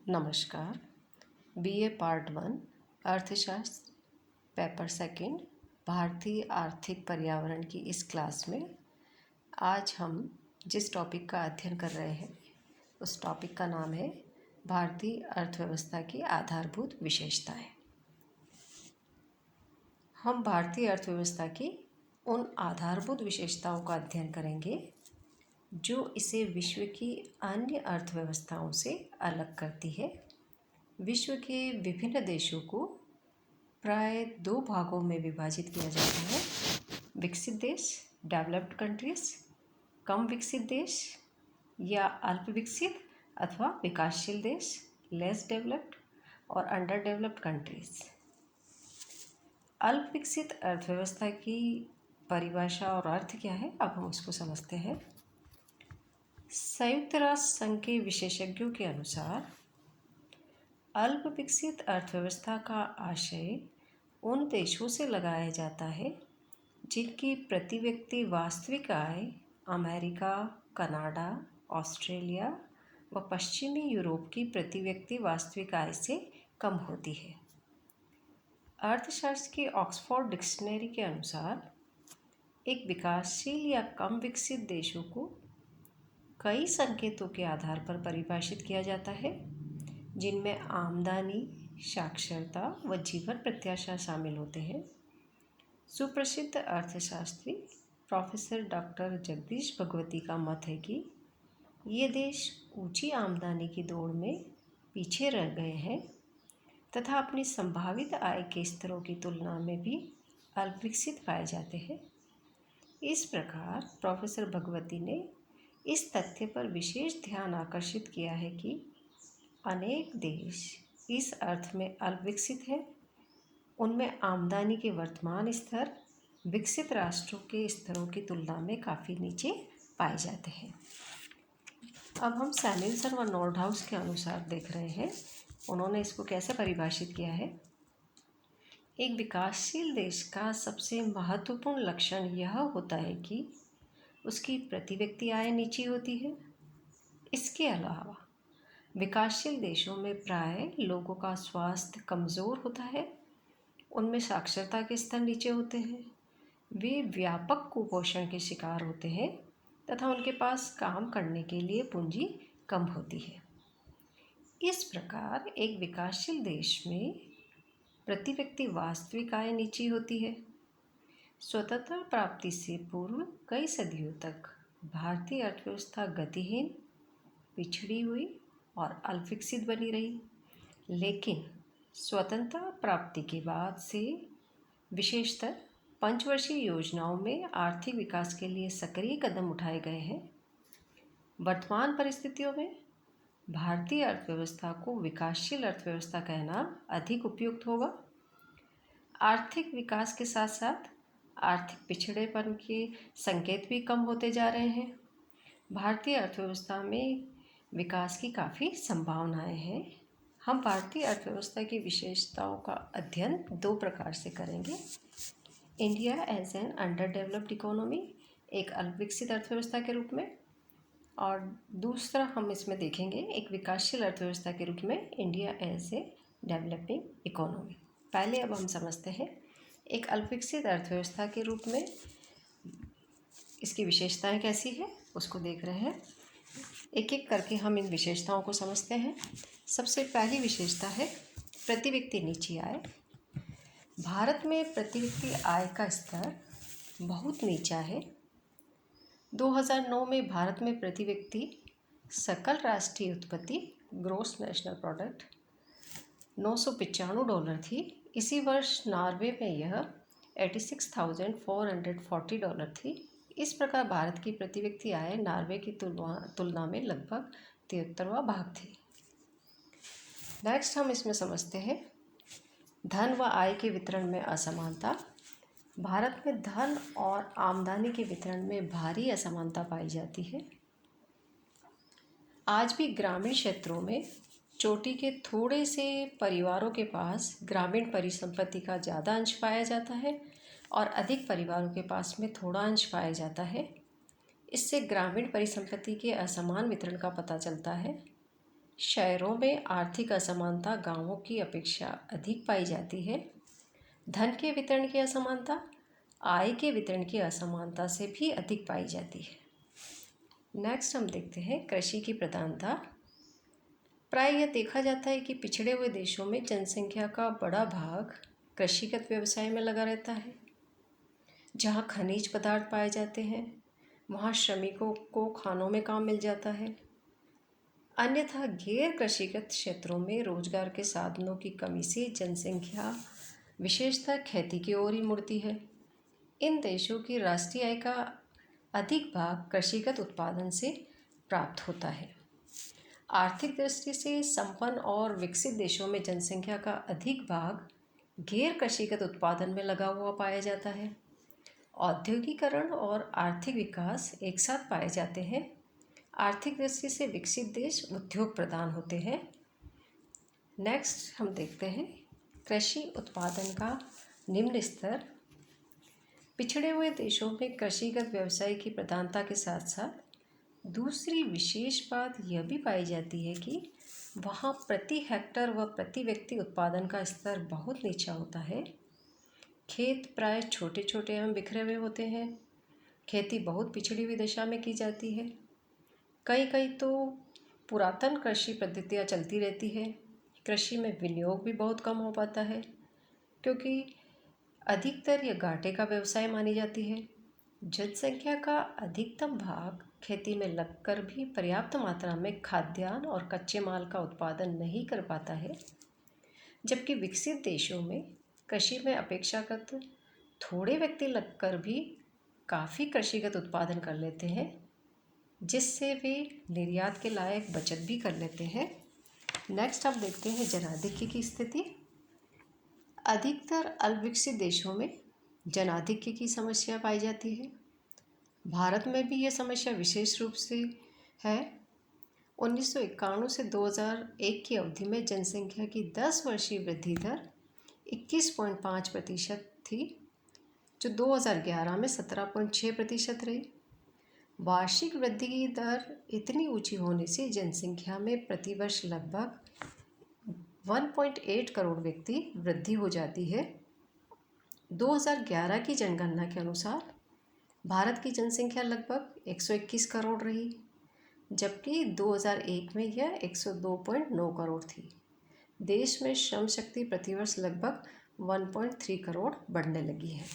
नमस्कार। BA part 1 अर्थशास्त्र paper second भारतीय आर्थिक पर्यावरण की इस क्लास में आज हम जिस टॉपिक का अध्ययन कर रहे हैं उस टॉपिक का नाम है भारतीय अर्थव्यवस्था की आधारभूत विशेषताएं। हम भारतीय अर्थव्यवस्था की उन आधारभूत विशेषताओं का अध्ययन करेंगे जो इसे विश्व की अन्य अर्थव्यवस्थाओं से अलग करती है। विश्व के विभिन्न देशों को प्राय दो भागों में विभाजित किया जाता है: विकसित देश डेवलप्ड कंट्रीज, कम विकसित देश या अल्प विकसित अथवा विकासशील देश लेस डेवलप्ड और अंडर डेवलप्ड कंट्रीज। अल्प विकसित अर्थव्यवस्था की परिभाषा और अर्थ क्या है, अब हम उसको समझते हैं। संयुक्त राष्ट्र संघ के विशेषज्ञों के अनुसार अल्प विकसित अर्थव्यवस्था का आशय उन देशों से लगाया जाता है जिनकी प्रति व्यक्ति वास्तविक आय अमेरिका, कनाडा, ऑस्ट्रेलिया व पश्चिमी यूरोप की प्रति व्यक्ति वास्तविक आय से कम होती है। अर्थशास्त्र की ऑक्सफोर्ड डिक्शनरी के अनुसार एक विकासशील या कम विकसित देशों को कई संकेतों के आधार पर परिभाषित किया जाता है, जिनमें आमदनी, साक्षरता व जीवन प्रत्याशा शामिल होते हैं। सुप्रसिद्ध अर्थशास्त्री प्रोफेसर डॉक्टर जगदीश भगवती का मत है कि ये देश ऊंची आमदनी की दौड़ में पीछे रह गए हैं तथा अपनी संभावित आय के स्तरों की तुलना में भी अल्प विकसित पाए जाते हैं। इस प्रकार प्रोफेसर भगवती ने इस तथ्य पर विशेष ध्यान आकर्षित किया है कि अनेक देश इस अर्थ में अल्प विकसित हैं, उनमें आमदनी के वर्तमान स्तर विकसित राष्ट्रों के स्तरों की तुलना में काफ़ी नीचे पाए जाते हैं। अब हम सैमुएल्सन व नॉर्डहाउस के अनुसार देख रहे हैं, उन्होंने इसको कैसे परिभाषित किया है। एक विकासशील देश का सबसे महत्वपूर्ण लक्षण यह होता है कि उसकी प्रति व्यक्ति आय नीची होती है। इसके अलावा विकासशील देशों में प्राय लोगों का स्वास्थ्य कमज़ोर होता है, उनमें साक्षरता के स्तर नीचे होते हैं, वे व्यापक कुपोषण के शिकार होते हैं तथा उनके पास काम करने के लिए पूंजी कम होती है। इस प्रकार एक विकासशील देश में प्रति व्यक्ति वास्तविक आय नीची होती है। स्वतंत्रता प्राप्ति से पूर्व कई सदियों तक भारतीय अर्थव्यवस्था गतिहीन, पिछड़ी हुई और अल्पविकसित बनी रही, लेकिन स्वतंत्रता प्राप्ति के बाद से विशेषतर पंचवर्षीय योजनाओं में आर्थिक विकास के लिए सक्रिय कदम उठाए गए हैं। वर्तमान परिस्थितियों में भारतीय अर्थव्यवस्था को विकासशील अर्थव्यवस्था कहना अधिक उपयुक्त होगा। आर्थिक विकास के साथ साथ आर्थिक पिछड़ेपन के संकेत भी कम होते जा रहे हैं। भारतीय अर्थव्यवस्था में विकास की काफ़ी संभावनाएं हैं। हम भारतीय अर्थव्यवस्था की विशेषताओं का अध्ययन दो प्रकार से करेंगे: India as an under developed economy, एक अल्पविकसित अर्थव्यवस्था के रूप में, और दूसरा हम इसमें देखेंगे एक विकासशील अर्थव्यवस्था के रूप में, India as a developing economy. पहले अब हम समझते हैं एक अल्पविकसित अर्थव्यवस्था के रूप में इसकी विशेषताएं कैसी है, उसको देख रहे हैं। एक एक करके हम इन विशेषताओं को समझते हैं। सबसे पहली विशेषता है प्रति व्यक्ति नीची आय। भारत में प्रति व्यक्ति आय का स्तर बहुत नीचा है। 2009 में भारत में प्रति व्यक्ति सकल राष्ट्रीय उत्पत्ति ग्रॉस नेशनल प्रोडक्ट $995 थी। इसी वर्ष नॉर्वे में यह $86,440 थी। इस प्रकार भारत की प्रति व्यक्ति आय नॉर्वे की तुलना में लगभग 73वां भाग थी। नेक्स्ट हम इसमें समझते हैं धन व आय के वितरण में असमानता। भारत में धन और आमदनी के वितरण में भारी असमानता पाई जाती है। आज भी ग्रामीण क्षेत्रों में चोटी के थोड़े से परिवारों के पास ग्रामीण परिसंपत्ति का ज़्यादा अंश पाया जाता है और अधिक परिवारों के पास में थोड़ा अंश पाया जाता है। इससे ग्रामीण परिसंपत्ति के असमान वितरण का पता चलता है। शहरों में आर्थिक असमानता गांवों की अपेक्षा अधिक पाई जाती है। धन के वितरण की असमानता आय के वितरण की असमानता से भी अधिक पाई जाती है। नेक्स्ट हम देखते हैं कृषि की प्रधानता। प्राय यह देखा जाता है कि पिछड़े हुए देशों में जनसंख्या का बड़ा भाग कृषिगत व्यवसाय में लगा रहता है। जहाँ खनिज पदार्थ पाए जाते हैं वहाँ श्रमिकों को खानों में काम मिल जाता है। अन्यथा गैर कृषिगत क्षेत्रों में रोजगार के साधनों की कमी से जनसंख्या विशेषतः खेती की ओर ही मुड़ती है। इन देशों की राष्ट्रीय आय का अधिक भाग कृषिगत उत्पादन से प्राप्त होता है। आर्थिक दृष्टि से संपन्न और विकसित देशों में जनसंख्या का अधिक भाग गैर कृषिगत उत्पादन में लगा हुआ पाया जाता है। औद्योगिकरण और आर्थिक विकास एक साथ पाए जाते हैं। आर्थिक दृष्टि से विकसित देश उद्योग प्रधान होते हैं। नेक्स्ट हम देखते हैं कृषि उत्पादन का निम्न स्तर। पिछड़े हुए देशों में कृषिगत व्यवसाय की प्रधानता के साथ साथ दूसरी विशेष बात यह भी पाई जाती है कि वहाँ प्रति हेक्टर व प्रति व्यक्ति उत्पादन का स्तर बहुत नीचा होता है। खेत प्राय छोटे छोटे एवं बिखरे हुए होते हैं। खेती बहुत पिछड़ी हुई दशा में की जाती है। कई कई तो पुरातन कृषि पद्धतियाँ चलती रहती है। कृषि में विनियोग भी बहुत कम हो पाता है क्योंकि अधिकतर यह घाटे का व्यवसाय मानी जाती है। जनसंख्या का अधिकतम भाग खेती में लगकर भी पर्याप्त मात्रा में खाद्यान्न और कच्चे माल का उत्पादन नहीं कर पाता है। जबकि विकसित देशों में कृषि में अपेक्षाकृत थोड़े व्यक्ति लगकर भी काफ़ी कृषिगत उत्पादन कर लेते हैं, जिससे वे निर्यात के लायक बचत भी कर लेते हैं। नेक्स्ट हम देखते हैं जनाधिक्य की स्थिति। अधिकतर अल्पविकसित देशों में जनाधिक्य की समस्या पाई जाती है। भारत में भी यह समस्या विशेष रूप से है। 1991 से 2001 की अवधि में जनसंख्या की 10 वर्षीय वृद्धि दर 21.5% थी, जो 2011 में 17.6% रही। वार्षिक वृद्धि की दर इतनी ऊंची होने से जनसंख्या में प्रतिवर्ष लगभग 1.8 करोड़ व्यक्ति वृद्धि हो जाती है। 2011 की जनगणना के अनुसार भारत की जनसंख्या लगभग 121 करोड़ रही, जबकि 2001 में यह 102.9 करोड़ थी। देश में श्रम शक्ति प्रतिवर्ष लगभग 1.3 करोड़ बढ़ने लगी है।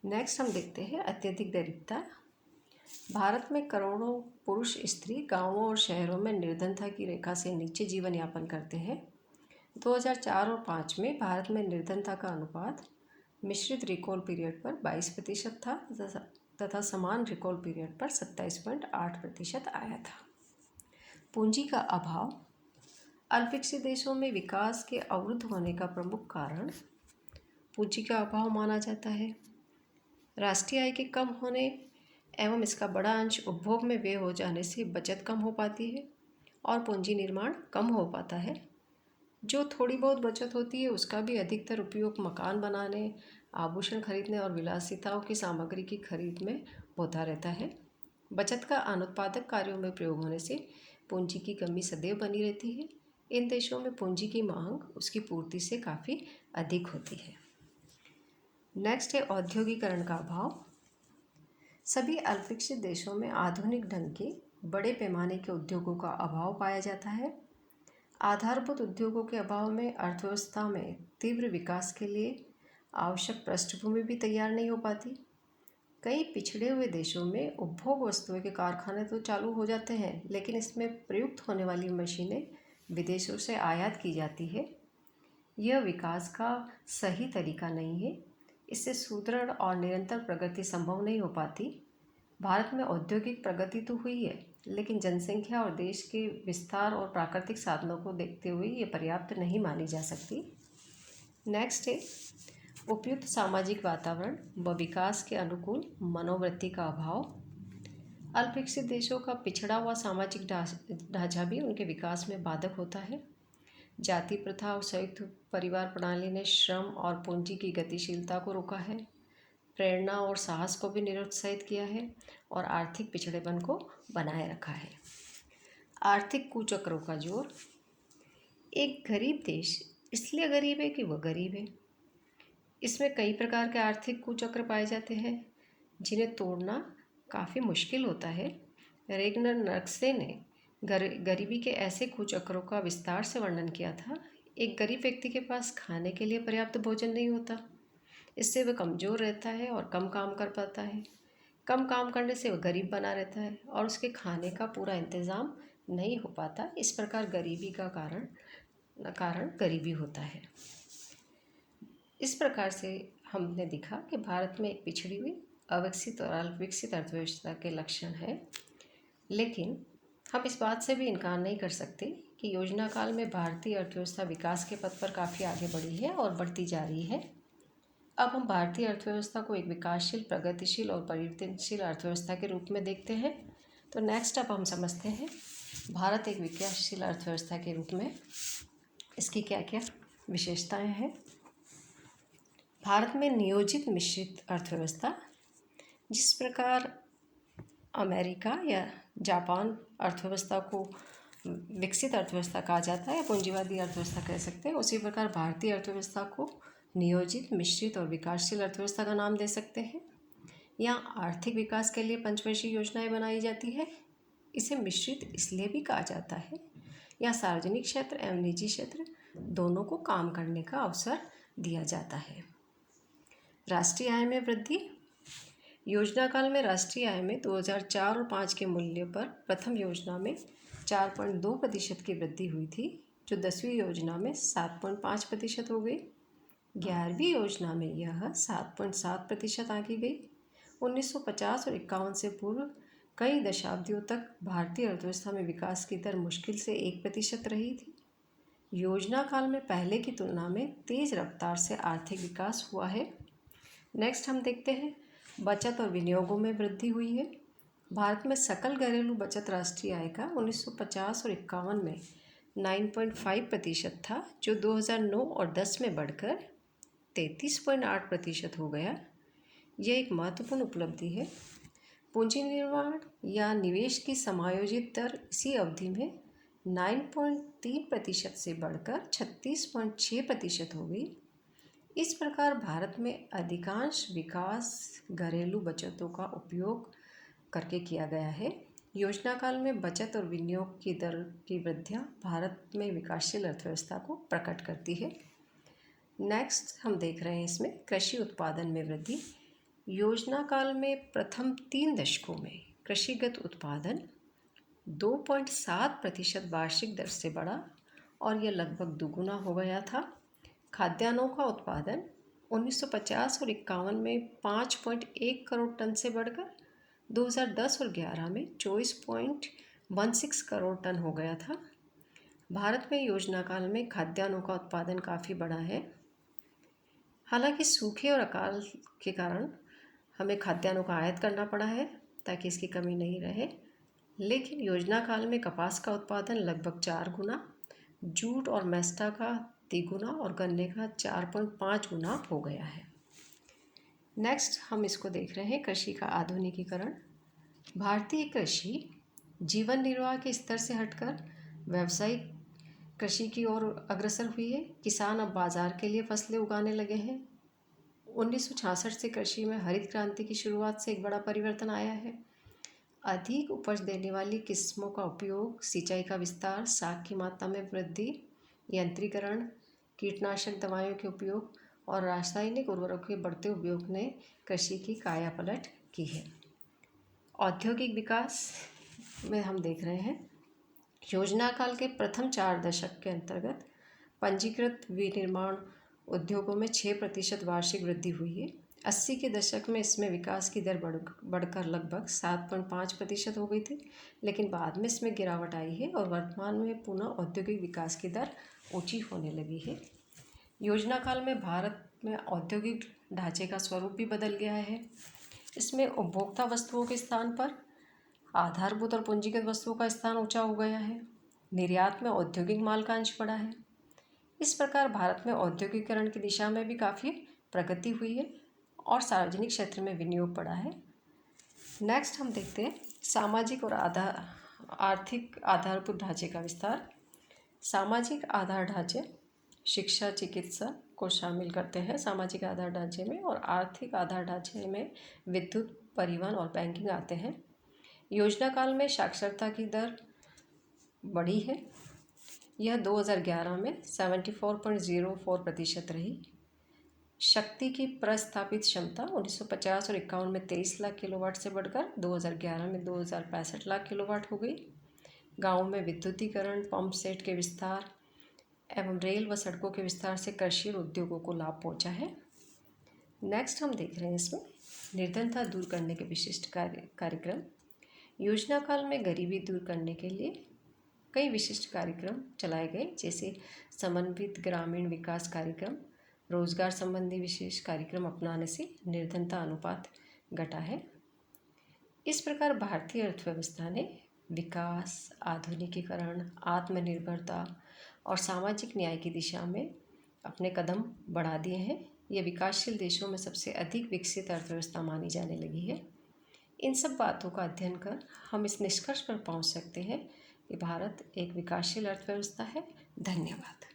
नेक्स्ट हम देखते हैं अत्यधिक दरिद्रता। भारत में करोड़ों पुरुष स्त्री गांवों और शहरों में निर्धनता की रेखा से नीचे जीवन यापन करते हैं। 2004 और 2005 में भारत में निर्धनता का अनुपात मिश्रित रिकॉल पीरियड पर 22% था तथा समान रिकॉल पीरियड पर 27.8% आया था। पूंजी का अभाव। अल्पविकसित देशों में विकास के अवरुद्ध होने का प्रमुख कारण पूंजी का अभाव माना जाता है। राष्ट्रीय आय के कम होने एवं इसका बड़ा अंश उपभोग में व्यय हो जाने से बचत कम हो पाती है और पूंजी निर्माण कम हो पाता है। जो थोड़ी बहुत बचत होती है उसका भी अधिकतर उपयोग मकान बनाने, आभूषण खरीदने और विलासिताओं की सामग्री की खरीद में होता रहता है। बचत का अनुत्पादक कार्यों में प्रयोग होने से पूंजी की कमी सदैव बनी रहती है। इन देशों में पूंजी की मांग उसकी पूर्ति से काफ़ी अधिक होती है। नेक्स्ट है औद्योगिकरण का अभाव। सभी अल्पविकसित देशों में आधुनिक ढंग के बड़े पैमाने के उद्योगों का अभाव पाया जाता है। आधारभूत उद्योगों के अभाव में अर्थव्यवस्था में तीव्र विकास के लिए आवश्यक पृष्ठभूमि भी तैयार नहीं हो पाती। कई पिछड़े हुए देशों में उपभोग वस्तुओं के कारखाने तो चालू हो जाते हैं, लेकिन इसमें प्रयुक्त होने वाली मशीनें विदेशों से आयात की जाती है। यह विकास का सही तरीका नहीं है। इससे सुदृढ़ और निरंतर प्रगति संभव नहीं हो पाती। भारत में औद्योगिक प्रगति तो हुई है, लेकिन जनसंख्या और देश के विस्तार और प्राकृतिक साधनों को देखते हुए ये पर्याप्त नहीं मानी जा सकती। नेक्स्ट है उपयुक्त सामाजिक वातावरण व विकास के अनुकूल मनोवृत्ति का अभाव। अल्पविकसित देशों का पिछड़ा हुआ सामाजिक ढांचा भी उनके विकास में बाधक होता है। जाति प्रथा और संयुक्त परिवार प्रणाली ने श्रम और पूंजी की गतिशीलता को रोका है, प्रेरणा और साहस को भी निरुत्साहित किया है और आर्थिक पिछड़ेपन को बनाए रखा है। आर्थिक कुचक्रों का जोर। एक गरीब देश इसलिए गरीब है कि वह गरीब है। इसमें कई प्रकार के आर्थिक कुचक्र पाए जाते हैं जिन्हें तोड़ना काफ़ी मुश्किल होता है। रेगनर नर्क्से ने गरीबी के ऐसे कुचक्रों का विस्तार से वर्णन किया था। एक गरीब व्यक्ति के पास खाने के लिए पर्याप्त भोजन नहीं होता। इससे वह कमज़ोर रहता है और कम काम कर पाता है। कम काम करने से वह गरीब बना रहता है और उसके खाने का पूरा इंतज़ाम नहीं हो पाता। इस प्रकार गरीबी का कारण गरीबी होता है। इस प्रकार से हमने देखा कि भारत में एक पिछड़ी हुई, अविकसित और अल्पविकसित अर्थव्यवस्था के लक्षण हैं। लेकिन हम इस बात से भी इनकार नहीं कर सकते कि योजना काल में भारतीय अर्थव्यवस्था विकास के पथ पर काफ़ी आगे बढ़ी है और बढ़ती जा रही है। अब हम भारतीय अर्थव्यवस्था को एक विकासशील, प्रगतिशील और परिवर्तनशील अर्थव्यवस्था के रूप में देखते हैं। तो नेक्स्ट अब हम समझते हैं भारत एक विकासशील अर्थव्यवस्था के रूप में इसकी क्या क्या विशेषताएं हैं। भारत में नियोजित मिश्रित अर्थव्यवस्था, जिस प्रकार अमेरिका या जापान अर्थव्यवस्था को विकसित अर्थव्यवस्था कहा जाता है, पूंजीवादी अर्थव्यवस्था कह सकते हैं, उसी प्रकार भारतीय अर्थव्यवस्था को नियोजित, मिश्रित और विकासशील अर्थव्यवस्था का नाम दे सकते हैं। यहाँ आर्थिक विकास के लिए पंचवर्षीय योजनाएं बनाई जाती है। इसे मिश्रित इसलिए भी कहा जाता है, यहाँ सार्वजनिक क्षेत्र एवं निजी क्षेत्र दोनों को काम करने का अवसर दिया जाता है। राष्ट्रीय आय में वृद्धि। योजना काल में राष्ट्रीय आय में 2004 और 5 के मूल्य पर प्रथम योजना में 4.2% की वृद्धि हुई थी, जो 10वीं योजना में 7.5% हो गई। 11वीं योजना में यह 7.7% आगे गई। 1950 और 51 से पूर्व कई दशाब्दियों तक भारतीय अर्थव्यवस्था में विकास की दर मुश्किल से 1% रही थी। योजना काल में पहले की तुलना में तेज रफ्तार से आर्थिक विकास हुआ है। नेक्स्ट हम देखते हैं बचत और विनियोगों में वृद्धि हुई है। भारत में सकल घरेलू बचत राष्ट्रीय आय का 1950 और 51 में 9.5% था, जो 2009 और 10 में बढ़कर 33.8% हो गया। यह एक महत्वपूर्ण उपलब्धि है। पूंजी निर्माण या निवेश की समायोजित दर इसी अवधि में 9.3% से बढ़कर 36.6% हो गई। इस प्रकार भारत में अधिकांश विकास घरेलू बचतों का उपयोग करके किया गया है। योजना काल में बचत और विनियोग की दर की वृद्धियाँ भारत में विकासशील अर्थव्यवस्था को प्रकट करती है। नेक्स्ट हम देख रहे हैं इसमें कृषि उत्पादन में वृद्धि। योजना काल में प्रथम 3 दशकों में कृषिगत उत्पादन 2.7% वार्षिक दर से बढ़ा और यह लगभग दुगुना हो गया था। खाद्यान्नों का उत्पादन 1950 और 51 में 5.1 करोड़ टन से बढ़कर 2010 और 11 में 24.16 करोड़ टन हो गया था। भारत में योजना काल में खाद्यान्नों का उत्पादन काफ़ी बढ़ा है। हालांकि सूखे और अकाल के कारण हमें खाद्यान्नों का आयात करना पड़ा है ताकि इसकी कमी नहीं रहे, लेकिन योजना काल में कपास का उत्पादन लगभग 4 गुना, जूट और मेस्टा का 3 गुना और गन्ने का 4.5 गुना हो गया है। नेक्स्ट हम इसको देख रहे हैं कृषि का आधुनिकीकरण। भारतीय कृषि जीवन निर्वाह के स्तर से हटकर व्यावसायिक कृषि की ओर अग्रसर हुई है। किसान अब बाजार के लिए फसलें उगाने लगे हैं। 1966 से कृषि में हरित क्रांति की शुरुआत से एक बड़ा परिवर्तन आया है। अधिक उपज देने वाली किस्मों का उपयोग, सिंचाई का विस्तार, साग की मात्रा में वृद्धि, यंत्रीकरण, कीटनाशक दवाइयों के उपयोग और रासायनिक उर्वरकों के बढ़ते उपयोग ने कृषि की कायापलट की है। औद्योगिक विकास में हम देख रहे हैं योजना काल के प्रथम 4 दशक के अंतर्गत पंजीकृत विनिर्माण उद्योगों में 6% वार्षिक वृद्धि हुई है। 80 के दशक में इसमें विकास की दर बढ़कर लगभग 7.5% हो गई थी, लेकिन बाद में इसमें गिरावट आई है और वर्तमान में पुनः औद्योगिक विकास की दर ऊंची होने लगी है। योजना काल में भारत में औद्योगिक ढांचे का स्वरूप भी बदल गया है। इसमें उपभोक्ता वस्तुओं के स्थान पर आधारभूत और पूंजीगत वस्तुओं का स्थान ऊंचा हो गया है। निर्यात में औद्योगिक माल का अंश बढ़ा है। इस प्रकार भारत में औद्योगिकरण की दिशा में भी काफ़ी प्रगति हुई है और सार्वजनिक क्षेत्र में विनियोग बढ़ा है। नेक्स्ट हम देखते हैं सामाजिक और आर्थिक आधारभूत ढांचे का विस्तार। सामाजिक आधार ढांचे शिक्षा चिकित्सा को शामिल करते हैं सामाजिक आधार ढांचे में, और आर्थिक आधार ढांचे में विद्युत, परिवहन और बैंकिंग आते हैं। योजना काल में साक्षरता की दर बढ़ी है। यह 2011 में 74.04% रही। शक्ति की प्रस्थापित क्षमता 1950 और 51 में 23 लाख किलोवाट से बढ़कर 2011 में 2065 लाख किलोवाट हो गई। गाँव में विद्युतीकरण, पंप सेट के विस्तार एवं रेल व सड़कों के विस्तार से कृषि और उद्योगों को लाभ पहुंचा है। नेक्स्ट हम देख रहे हैं इसमें निर्धनता दूर करने के विशिष्ट कार्यक्रम। योजना काल में गरीबी दूर करने के लिए कई विशिष्ट कार्यक्रम चलाए गए, जैसे समन्वित ग्रामीण विकास कार्यक्रम। रोजगार संबंधी विशेष कार्यक्रम अपनाने से निर्धनता अनुपात घटा है। इस प्रकार भारतीय अर्थव्यवस्था ने विकास, आधुनिकीकरण, आत्मनिर्भरता और सामाजिक न्याय की दिशा में अपने कदम बढ़ा दिए हैं। ये विकासशील देशों में सबसे अधिक विकसित अर्थव्यवस्था मानी जाने लगी है। इन सब बातों का अध्ययन कर हम इस निष्कर्ष पर पहुंच सकते हैं कि भारत एक विकासशील अर्थव्यवस्था है। धन्यवाद।